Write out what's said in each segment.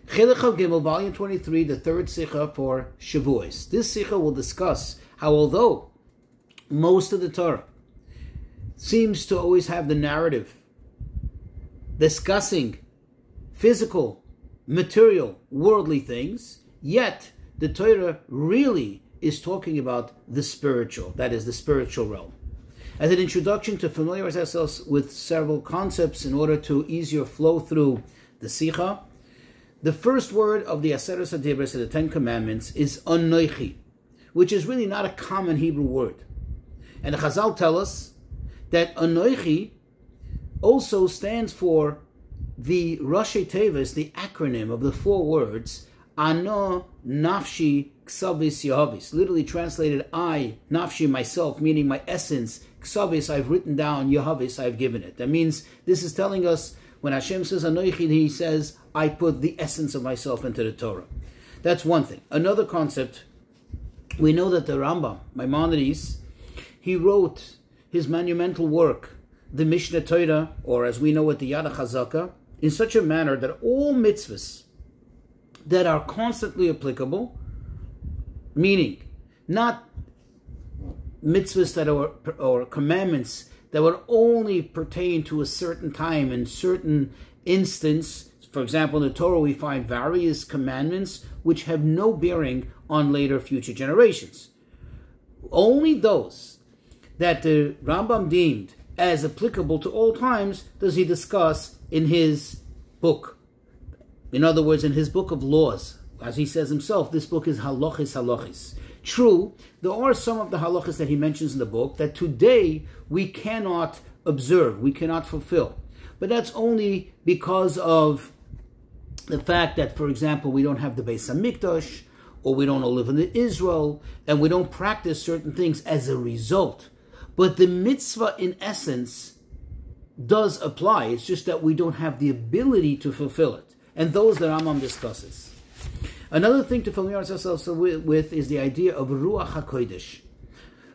Chelek Chav Gimel, volume 23, the third Sicha for Shavuos. This Sicha will discuss how, although most of the Torah seems to always have the narrative discussing physical, material, worldly things, yet the Torah really is talking about the spiritual, that is, the spiritual realm. As an introduction to familiarize ourselves with several concepts in order to easier flow through the Sicha, the first word of the Aseret HaDibros of the Ten Commandments is Anochi, which is really not a common Hebrew word. And the Chazal tell us that Anochi also stands for the Rashi Tevis, the acronym of the four words, Ano Nafshi Ksavis Yahavis, literally translated, I, Nafshi, myself, meaning my essence, Ksavis, I've written down, Yahavis, I've given it. That means this is telling us, when Hashem says Anochi, he says, I put the essence of myself into the Torah. That's one thing. Another concept, we know that the Rambam, Maimonides, he wrote his monumental work, the Mishnah Torah, or as we know it, the Yad HaChazaka, in such a manner that all mitzvahs that are constantly applicable, meaning not mitzvahs that are, or commandments that would only pertain to a certain time and certain instance. For example, in the Torah we find various commandments which have no bearing on later future generations. Only those that the Rambam deemed as applicable to all times does he discuss in his book. In other words, in his book of laws. As he says himself, this book is halachis halachis. True, there are some of the halachas that he mentions in the book that today we cannot observe, we cannot fulfill. But that's only because of the fact that, for example, we don't have the Beis HaMikdash, or we don't live in Israel, and we don't practice certain things as a result. But the mitzvah, in essence, does apply. It's just that we don't have the ability to fulfill it. And those that Rambam discusses. Another thing to familiarize ourselves with is the idea of Ruach HaKodesh.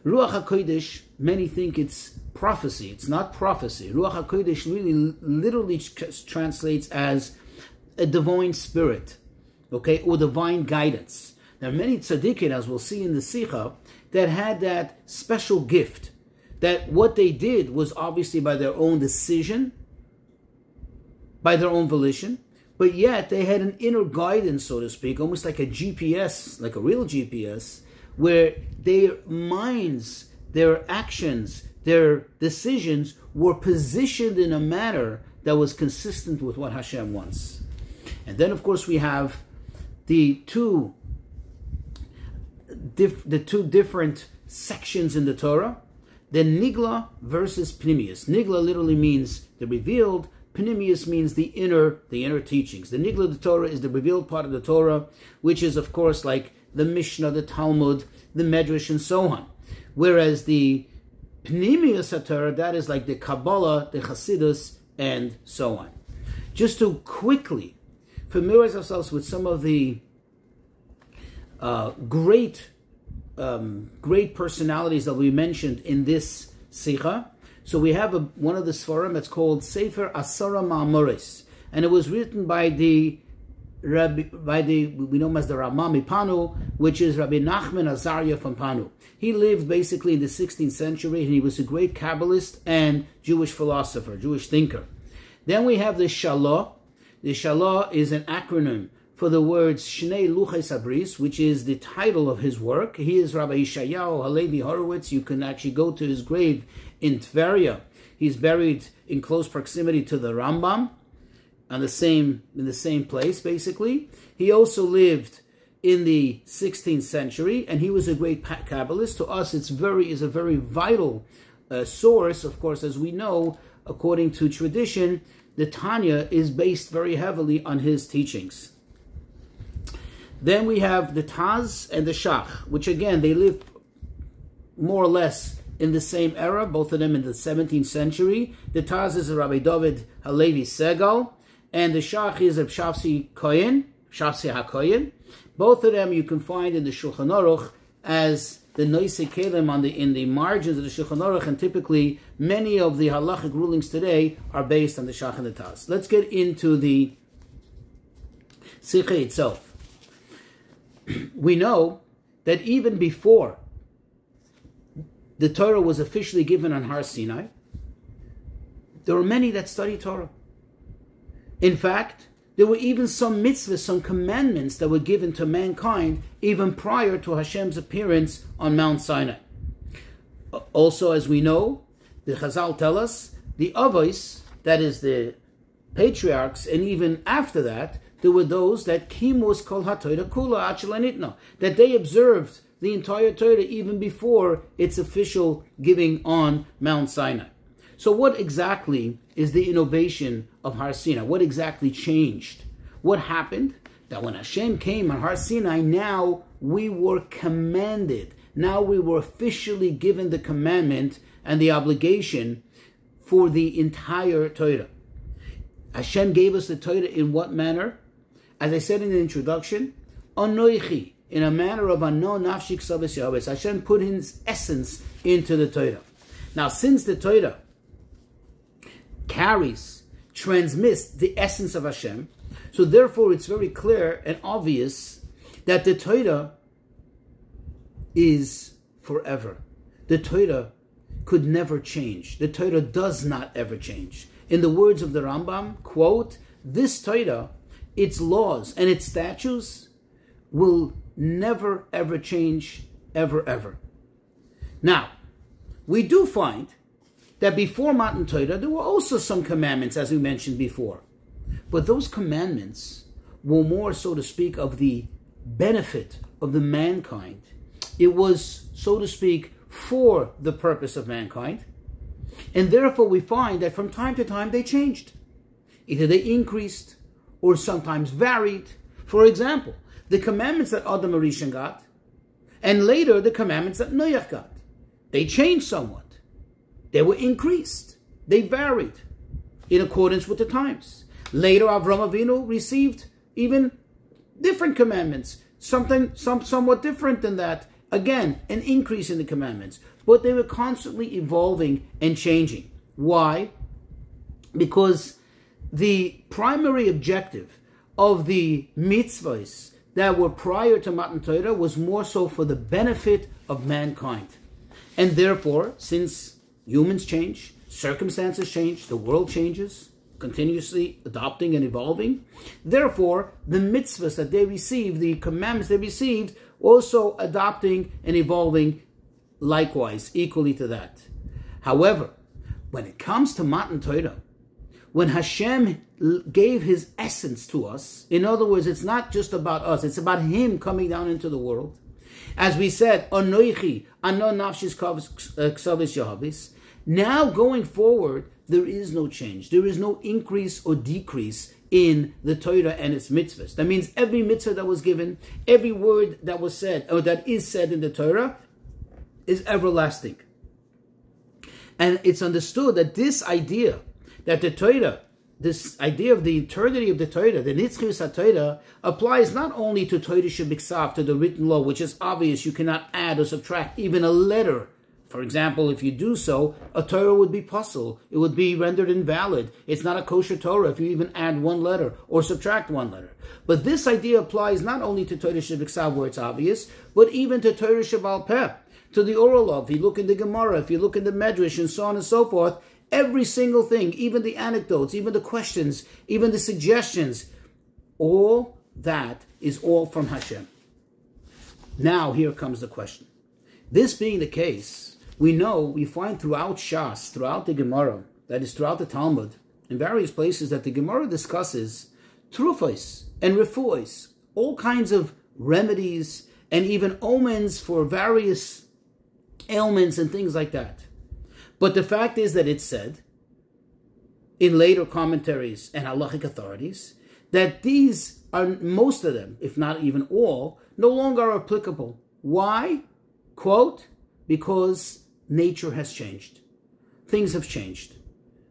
Ruach HaKodesh, many think it's prophecy. It's not prophecy. Ruach HaKodesh really literally translates as a divine spirit, okay, or divine guidance. There are many tzaddikim, as we'll see in the Sicha, that had that special gift, that what they did was obviously by their own decision, by their own volition, but yet they had an inner guidance, so to speak, almost like a GPS, like a real GPS, where their minds, their actions, their decisions were positioned in a manner that was consistent with what Hashem wants. And then, of course, we have the two different sections in the Torah, the Nigla versus Pnimius. Nigla literally means the revealed. Pnimius means the inner teachings. The Nigla, the Torah, is the revealed part of the Torah, which is, of course, like the Mishnah, the Talmud, the Medrash, and so on. Whereas the Pnimius Torah, that is like the Kabbalah, the Chassidus, and so on. Just to quickly familiarize ourselves with some of the great personalities that we mentioned in this Sicha. So we have one of the Sfarim that's called Sefer Asara Ma'amoris, and it was written by we know him as the Rama Mipanu, which is Rabbi Nachman Azariah from Panu. He lived basically in the 16th century, and he was a great Kabbalist and Jewish philosopher, Jewish thinker. Then we have the Shalah. The Shalah is an acronym for the words Shnei Luchei Sabris, which is the title of his work. He is Rabbi Yeshayahu Halevi Horowitz. You can actually go to his grave in Tveria. He's buried in close proximity to the Rambam, in the same place, basically. He also lived in the 16th century, and he was a great Kabbalist. To us, is a very vital source. Of course, as we know, according to tradition, the Tanya is based very heavily on his teachings. Then we have the Taz and the Shach, which again, they lived more or less in the same era, both of them in the 17th century. The Taz is Rabbi David Halevi Segal, and the Shach is of Shavsi HaKoyen. Both of them you can find in the Shulchan Aruch as the Noise Kelim in the margins of the Shulchan Aruch, and typically many of the halachic rulings today are based on the Shach and the Taz. Let's get into the Sichos itself. We know that even before the Torah was officially given on Har Sinai, there were many that studied Torah. In fact, there were even some mitzvahs, some commandments that were given to mankind even prior to Hashem's appearance on Mount Sinai. Also, as we know, the Chazal tell us, the Avos, that is the patriarchs, and even after that, there were those that kimus kol haTorah kula achelanitna, that they observed the entire Torah even before its official giving on Mount Sinai. So what exactly is the innovation of Har Sinai? What exactly changed? What happened? That when Hashem came on Har Sinai, now we were commanded. Now we were officially given the commandment and the obligation for the entire Torah. Hashem gave us the Torah in what manner? As I said in the introduction, Anoichi, in a manner of Ano Nafshik Savas Yahweh. Hashem put His essence into the Torah. Now, since the Torah transmits the essence of Hashem, so therefore it's very clear and obvious that the Torah is forever. The Torah could never change. The Torah does not ever change. In the words of the Rambam, quote, this Torah, its laws and its statutes will never ever change, ever, ever. Now, we do find that before Matan Torah, there were also some commandments, as we mentioned before. But those commandments were more, so to speak, of the benefit of the mankind. It was, so to speak, for the purpose of mankind. And therefore we find that from time to time they changed. Either they increased or sometimes varied. For example, the commandments that Adam HaRishon got, and later the commandments that Noach got. They changed somewhat. They were increased. They varied in accordance with the times. Later, Avrohom Avinu received even different commandments, somewhat different than that. Again, an increase in the commandments. But they were constantly evolving and changing. Why? Because the primary objective of the mitzvahs that were prior to Matan Torah was more so for the benefit of mankind. And therefore, since humans change, circumstances change, the world changes, continuously adopting and evolving, therefore, the mitzvahs that they received, the commandments they received, also adopting and evolving likewise, equally to that. However, when it comes to Matan Torah, when Hashem gave His essence to us, in other words, it's not just about us, it's about Him coming down into the world. As we said, Anoichi, Ano Nafshis Ksavis Yahavis. Now going forward, there is no change. There is no increase or decrease in the Torah and its mitzvahs. That means every mitzvah that was given, every word that was said, or that is said in the Torah, is everlasting. And it's understood that this idea, that the Torah, this idea of the eternity of the Torah, the Nitzchus HaTorah, applies not only to Torah Shebiksav, to the written law, which is obvious, you cannot add or subtract even a letter. For example, if you do so, a Torah would be puzzle. It would be rendered invalid. It's not a kosher Torah if you even add one letter or subtract one letter. But this idea applies not only to Torah Shebiksav, where it's obvious, but even to Torah Shebal Peh, to the oral law. If you look in the Gemara, if you look in the Medrash, and so on and so forth, every single thing, even the anecdotes, even the questions, even the suggestions, all that is all from Hashem. Now here comes the question. This being the case, we find throughout Shas, throughout the Gemara, that is throughout the Talmud, in various places that the Gemara discusses trufos and refuos, all kinds of remedies and even omens for various ailments and things like that. But the fact is that it's said in later commentaries and halachic authorities that these are, most of them, if not even all, no longer applicable. Why? Quote, because nature has changed. Things have changed.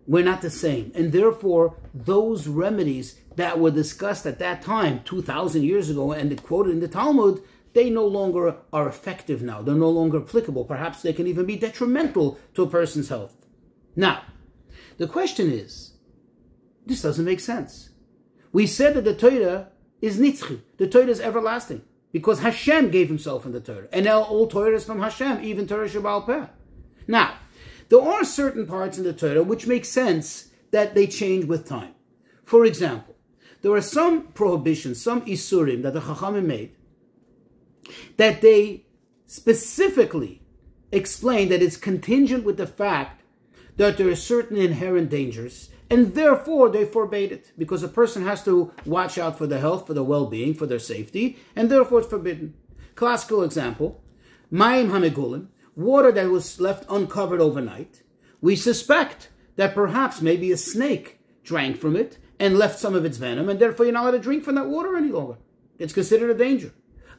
We're not the same. And therefore, those remedies that were discussed at that time, 2,000 years ago, and quoted in the Talmud, they no longer are effective now. They're no longer applicable. Perhaps they can even be detrimental to a person's health. Now, the question is, this doesn't make sense. We said that the Torah is nitzchi. The Torah is everlasting. Because Hashem gave himself in the Torah. And now all Torah is from Hashem, even Torah Shebaal Peh. Now, there are certain parts in the Torah which make sense that they change with time. For example, there are some prohibitions, some isurim that the Chachamim made, that they specifically explain that it's contingent with the fact that there are certain inherent dangers, and therefore they forbade it, because a person has to watch out for their health, for their well-being, for their safety, and therefore it's forbidden. Classical example, mayim hamegulim, water that was left uncovered overnight. We suspect that perhaps maybe a snake drank from it and left some of its venom, and therefore you're not allowed to drink from that water any longer. It's considered a danger.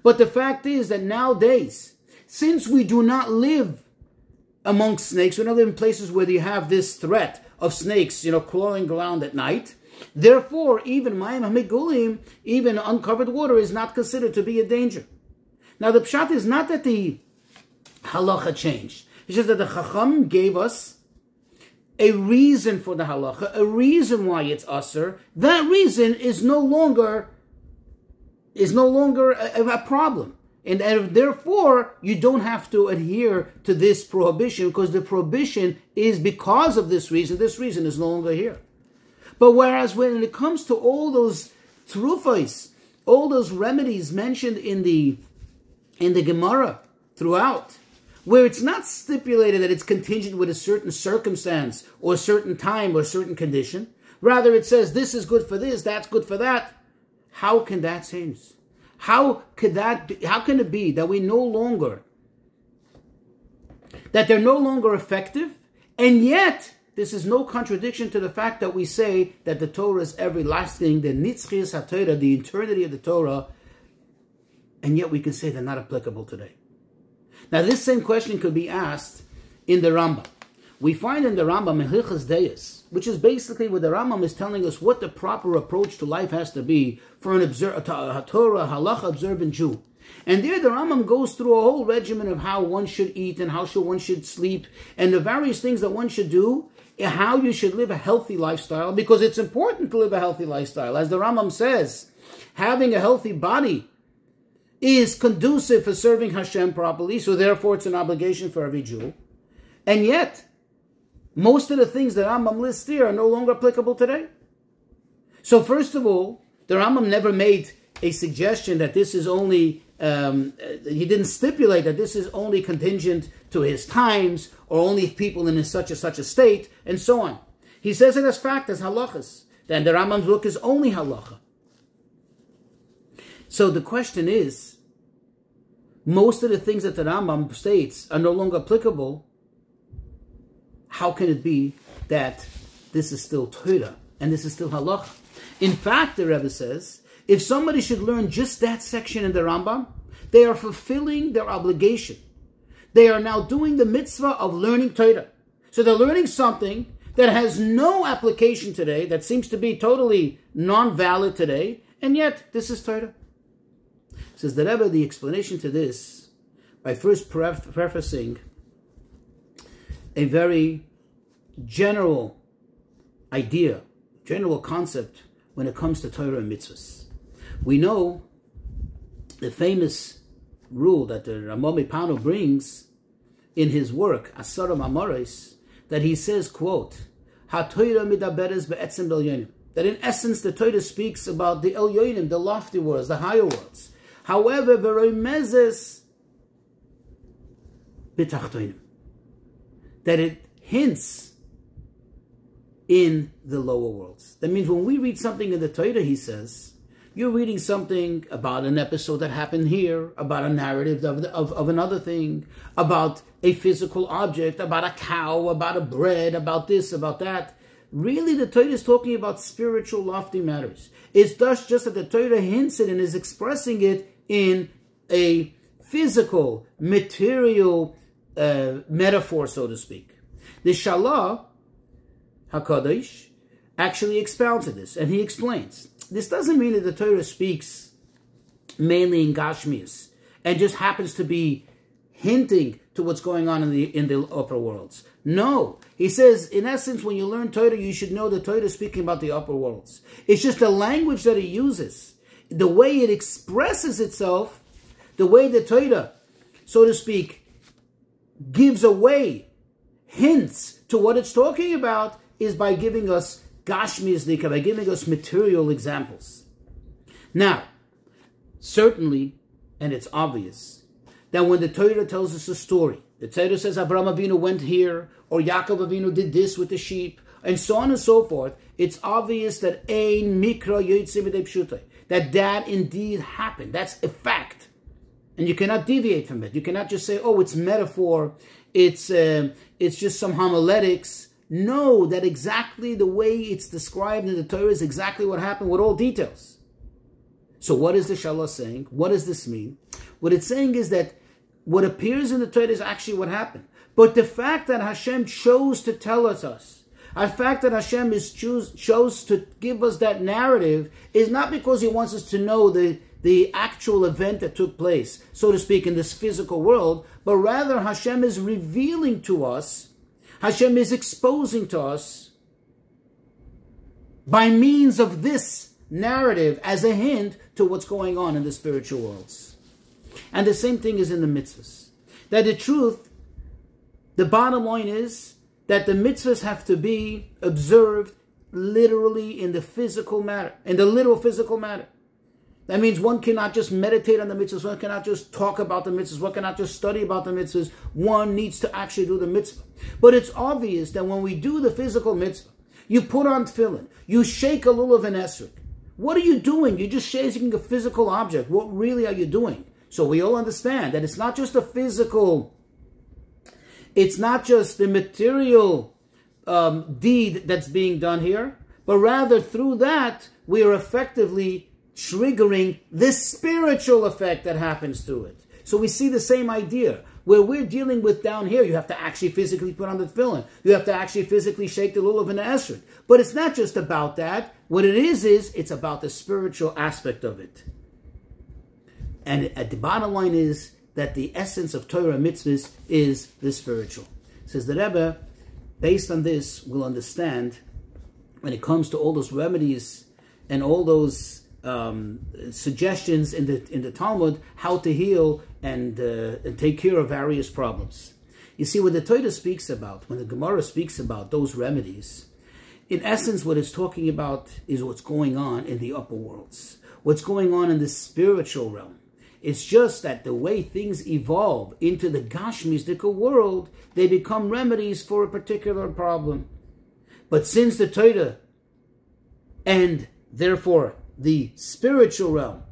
But the fact is that nowadays, since we do not live amongst snakes, we don't live in places where you have this threat of snakes, crawling around at night, therefore, even mayim hamegulim, even uncovered water, is not considered to be a danger. Now, the pshat is not that the halacha changed. It's just that the Chacham gave us a reason for the halacha, a reason why it's asur. That reason is no longer a problem. And therefore, you don't have to adhere to this prohibition, because the prohibition is because of this reason is no longer here. But whereas when it comes to all those terufos, all those remedies mentioned in the Gemara throughout, where it's not stipulated that it's contingent with a certain circumstance or a certain time or a certain condition, rather it says this is good for this, that's good for that, how can that change? How can it be that they're no longer effective, and yet this is no contradiction to the fact that we say that the Torah is everlasting, the nitzchias haTorah, the eternity of the Torah, and yet we can say they're not applicable today. Now, this same question could be asked in the Rambam. We find in the Rambam Hilchos Deis, which is basically where the Rambam is telling us what the proper approach to life has to be for a Torah, halacha observant Jew. And there the Rambam goes through a whole regimen of how one should eat and how one should sleep, and the various things that one should do, and how you should live a healthy lifestyle, because it's important to live a healthy lifestyle. As the Rambam says, having a healthy body is conducive for serving Hashem properly, so therefore it's an obligation for every Jew. And yet, most of the things that Rambam lists here are no longer applicable today. So first of all, the Rambam never made a suggestion that this is only, he didn't stipulate that this is only contingent to his times, or only people in such a state, and so on. He says it as fact, as halachas. Then the Rambam's book is only halacha. So the question is, most of the things that the Rambam states are no longer applicable. How can it be that this is still Torah and this is still halacha? In fact, the Rebbe says, if somebody should learn just that section in the Rambam, they are fulfilling their obligation. They are now doing the mitzvah of learning Torah. So they're learning something that has no application today, that seems to be totally non-valid today, and yet this is Torah. Says the Rebbe, the explanation to this, by first prefacing a very general idea, general concept when it comes to Torah and mitzvahs. We know the famous rule that the Ramon Pano brings in his work, Asara Mamoris, that he says, quote, HaTorah midaberes be'etzem b'elyonim, that in essence the Torah speaks about the elyonim, the lofty worlds, the higher worlds. However, v'roimezes b'tachtonim, that it hints in the lower worlds. That means when we read something in the Torah, he says, you're reading something about an episode that happened here, about a narrative of another thing, about a physical object, about a cow, about a bread, about this, about that. Really, the Torah is talking about spiritual, lofty matters. It's thus just that the Torah hints it and is expressing it in a physical, material metaphor, so to speak. The Shalah HaKadosh actually expounds on this, and he explains. This doesn't mean that the Torah speaks mainly in Gashmias and just happens to be hinting to what's going on in the upper worlds. No, he says, in essence, when you learn Torah, you should know the Torah is speaking about the upper worlds. It's just the language that he uses. the way it expresses itself, the way the Torah, so to speak, gives away hints to what it's talking about, is by giving us Gashmias Dika, by giving us material examples. Now, certainly, and it's obvious, that when the Torah tells us a story, the Torah says Avraham Avinu went here, or Yaakov Avinu did this with the sheep, and so on and so forth, it's obvious that Ein Mikra Yotzei Midei Pshutai, that indeed happened. That's a fact. And you cannot deviate from it. You cannot just say, oh, it's metaphor, it's just some homiletics. No, that exactly the way it's described in the Torah is exactly what happened with all details. So what is the Shalah saying? What does this mean? What it's saying is that what appears in the Torah is actually what happened. But the fact that Hashem chose to tell us, the fact that Hashem chose to give us that narrative, is not because He wants us to know the actual event that took place, so to speak, in this physical world, but rather Hashem is revealing to us, Hashem is exposing to us, by means of this narrative, as a hint to what's going on in the spiritual worlds. And the same thing is in the mitzvahs. That the truth, the bottom line is that the mitzvahs have to be observed literally in the physical matter, in the literal physical matter. That means one cannot just meditate on the mitzvahs, one cannot just talk about the mitzvahs, one cannot just study about the mitzvahs, one needs to actually do the mitzvah. But it's obvious that when we do the physical mitzvah, you put on tefillin, you shake a lulav and esrog. What are you doing? You're just shaking a physical object. What really are you doing? So we all understand that it's not just a physical, it's not just the material deed that's being done here, but rather through that, we are effectively triggering the spiritual effect that happens through it. So we see the same idea. Where we're dealing with down here, you have to actually physically put on the tefillin. You have to actually physically shake the lulav and the esrog. But it's not just about that. What it is it's about the spiritual aspect of it. And at the bottom line is that the essence of Torah mitzvahs is the spiritual. Says the Rebbe, based on this, we'll understand when it comes to all those remedies and all those suggestions in the Talmud, how to heal and take care of various problems. You see, when the Torah speaks about, when the Gemara speaks about those remedies, in essence, what it's talking about is what's going on in the upper worlds, what's going on in the spiritual realm. It's just that the way things evolve into the Gashmistika world, they become remedies for a particular problem. But since the Torah, and therefore the spiritual realm,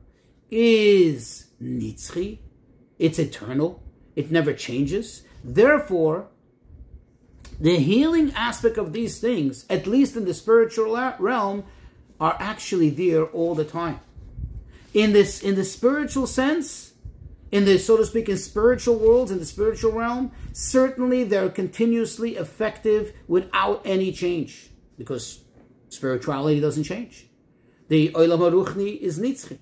is nitzchi, it's eternal, it never changes, therefore the healing aspect of these things, at least in the spiritual realm, are actually there all the time. In the spiritual sense, in the, so to speak, in spiritual worlds, in the spiritual realm, certainly they're continuously effective without any change, because spirituality doesn't change. The Olam HaRuchni is nitzchi.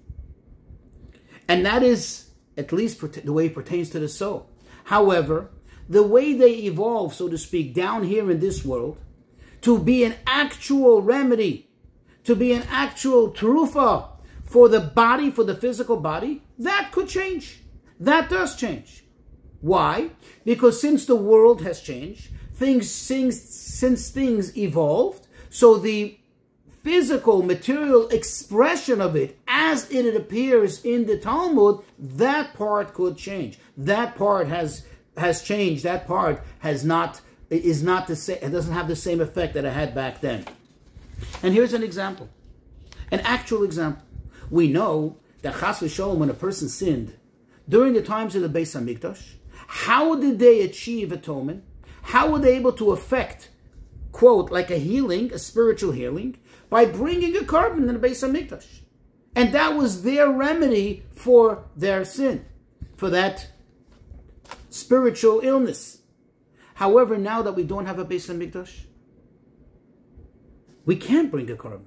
And that is, at least the way it pertains to the soul. However, the way they evolve, so to speak, down here in this world, to be an actual remedy, to be an actual terufa for the body, for the physical body, that could change. That does change. Why? Because since the world has changed, since things evolved, so the physical, material expression of it, as it appears in the Talmud, that part could change. That part has changed. That part is not the same. It doesn't have the same effect that it had back then. And here's an example, an actual example. We know that Chas v'Sholom, when a person sinned during the times of the Beis Hamikdash, how did they achieve atonement? How were they able to effect, quote, like a healing, a spiritual healing, by bringing a carbon in the Beis Hamikdash? And that was their remedy for their sin, for that spiritual illness. However, now that we don't have a Beis Hamikdash, we can't bring a carbon.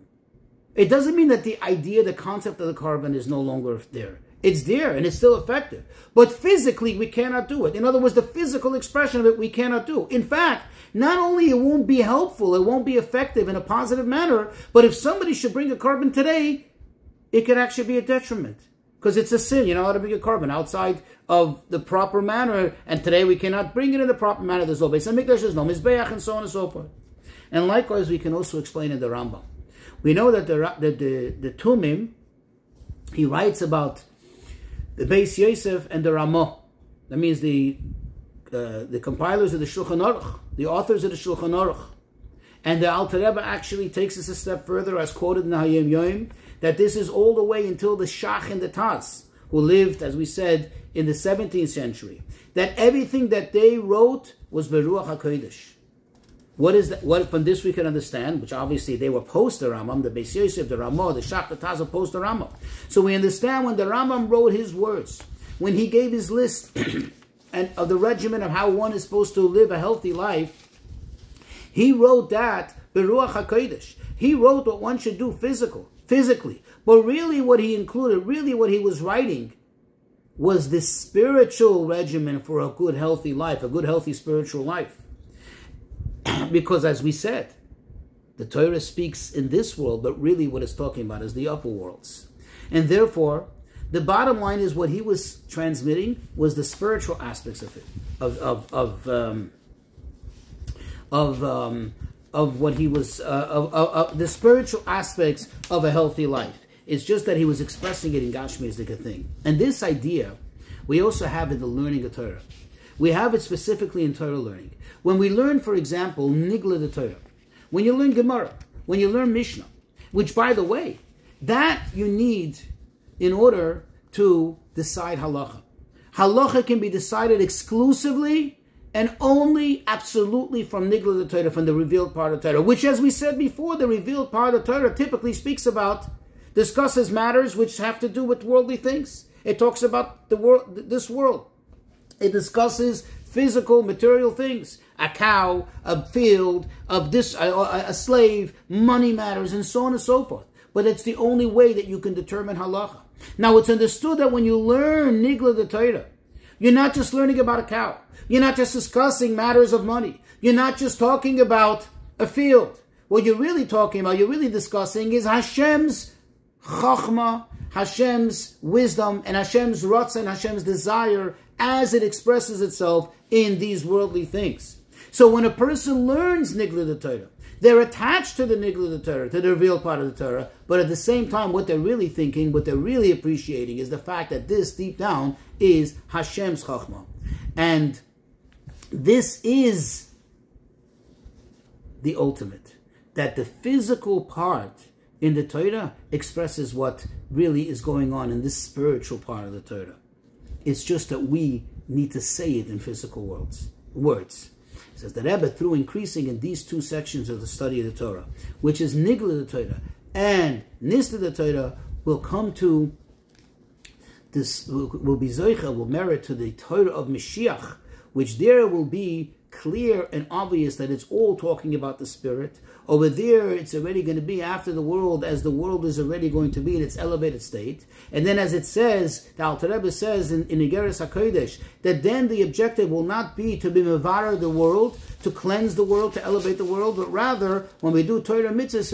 It doesn't mean that the idea, the concept of the carbon is no longer there. It's there and it's still effective. But physically, we cannot do it. In other words, the physical expression of it, we cannot do. In fact, not only it won't be helpful, it won't be effective in a positive manner, but if somebody should bring a carbon today, it can actually be a detriment. Because it's a sin. You're not allowed to bring a carbon outside of the proper manner. And today we cannot bring it in the proper manner. There's no Beis HaMikdash, there's no Mizbeach, and so on and so forth. And likewise, we can also explain in the Rambam. We know that the Tumim, he writes about the Beis Yosef and the Ramah. That means the compilers of the Shulchan Aruch, the authors of the Shulchan Aruch. And the Alter Rebbe actually takes us a step further, as quoted in the Hayom Yom, that this is all the way until the Shach and the Taz, who lived, as we said, in the 17th century. That everything that they wrote was Beruach HaKodesh. What is that? What from this we can understand, which obviously they were post the Rambam, the Beis Yosef, the Ramah, the Shach, the Taz, post the Rambam. So we understand when the Rambam wrote his words, when he gave his list and of the regimen of how one is supposed to live a healthy life, he wrote that Beruach HaKodesh. He wrote what one should do physically. But really what he included, really what he was writing, was the spiritual regimen for a good, healthy life, a good, healthy spiritual life. Because as we said, the Torah speaks in this world, but really what it's talking about is the upper worlds. And therefore, the bottom line is what he was transmitting was the spiritual aspects of it, of what he was, of the spiritual aspects of a healthy life. It's just that he was expressing it in Gashmizdika thing. And this idea, we also have in the learning of Torah. We have it specifically in Torah learning. When we learn, for example, Nigla the Torah, when you learn Gemara, when you learn Mishnah, which, by the way, that you need in order to decide halacha. Halacha can be decided exclusively and only absolutely from Nigla the Torah, from the revealed part of Torah, which, as we said before, the revealed part of Torah typically speaks about, discusses matters which have to do with worldly things. It talks about the world, this world. It discusses physical, material things. A cow, a field, a slave, money matters, and so on and so forth. But it's the only way that you can determine halacha. Now, it's understood that when you learn Nigla the Torah, you're not just learning about a cow. You're not just discussing matters of money. You're not just talking about a field. What you're really talking about, you're really discussing is Hashem's chachma, Hashem's wisdom, and Hashem's ratzon, Hashem's desire as it expresses itself in these worldly things. So when a person learns Nigla the Torah, they're attached to the Nigla the Torah, to the revealed part of the Torah, but at the same time, what they're really thinking, what they're really appreciating is the fact that this, deep down, is Hashem's chachma. And this is the ultimate, that the physical part in the Torah expresses what really is going on in this spiritual part of the Torah. It's just that we need to say it in physical words. It says the Rebbe, through increasing in these two sections of the study of the Torah, which is Nigla the Torah and Nista the Torah, will come to this, will be Zoicha, will merit to the Torah of Mashiach, which there will be clear and obvious that it's all talking about the Spirit. Over there, it's already going to be after the world, as the world is already going to be in its elevated state. And then, as it says, the Alter Rebbe says in Igeres HaKodesh, that then the objective will not be to be mevarer the world, to cleanse the world, to elevate the world, but rather, when we do Torah mitzvahs,